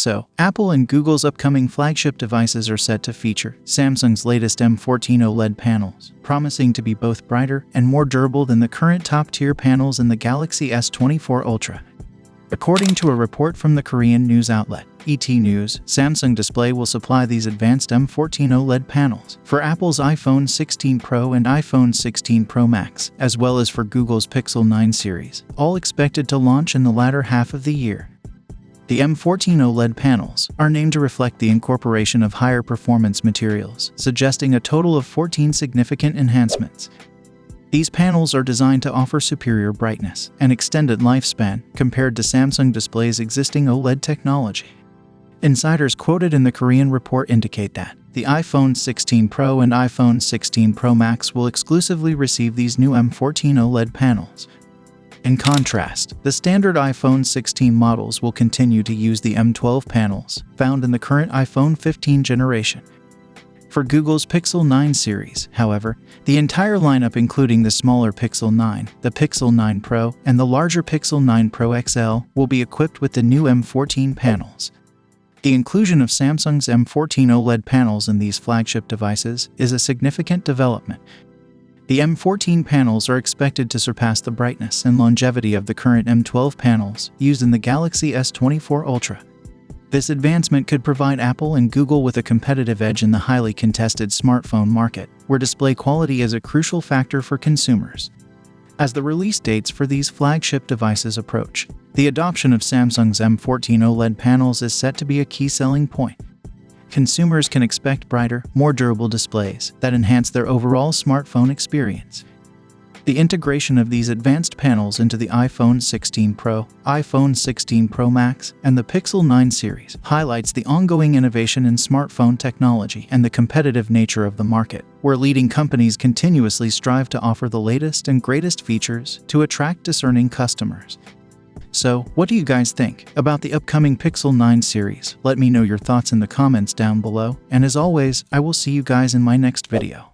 So, Apple and Google's upcoming flagship devices are set to feature Samsung's latest M14 OLED panels, promising to be both brighter and more durable than the current top-tier panels in the Galaxy S24 Ultra. According to a report from the Korean news outlet ET News, Samsung Display will supply these advanced M14 OLED panels for Apple's iPhone 16 Pro and iPhone 16 Pro Max, as well as for Google's Pixel 9 series, all expected to launch in the latter half of the year. The M14 OLED panels are named to reflect the incorporation of higher performance materials, suggesting a total of 14 significant enhancements. These panels are designed to offer superior brightness and extended lifespan compared to Samsung Display's existing OLED technology. Insiders quoted in the Korean report indicate that the iPhone 16 Pro and iPhone 16 Pro Max will exclusively receive these new M14 OLED panels. In contrast, the standard iPhone 16 models will continue to use the M12 panels found in the current iPhone 15 generation. For Google's Pixel 9 series, however, the entire lineup including the smaller Pixel 9, the Pixel 9 Pro, and the larger Pixel 9 Pro XL will be equipped with the new M14 panels. The inclusion of Samsung's M14 OLED panels in these flagship devices is a significant development. The M14 panels are expected to surpass the brightness and longevity of the current M12 panels used in the Galaxy S24 Ultra. This advancement could provide Apple and Google with a competitive edge in the highly contested smartphone market, where display quality is a crucial factor for consumers. As the release dates for these flagship devices approach, the adoption of Samsung's M14 OLED panels is set to be a key selling point. Consumers can expect brighter, more durable displays that enhance their overall smartphone experience. The integration of these advanced panels into the iPhone 16 Pro, iPhone 16 Pro Max, and the Pixel 9 series highlights the ongoing innovation in smartphone technology and the competitive nature of the market, where leading companies continuously strive to offer the latest and greatest features to attract discerning customers. So, what do you guys think about the upcoming Pixel 9 series? Let me know your thoughts in the comments down below, and as always, I will see you guys in my next video.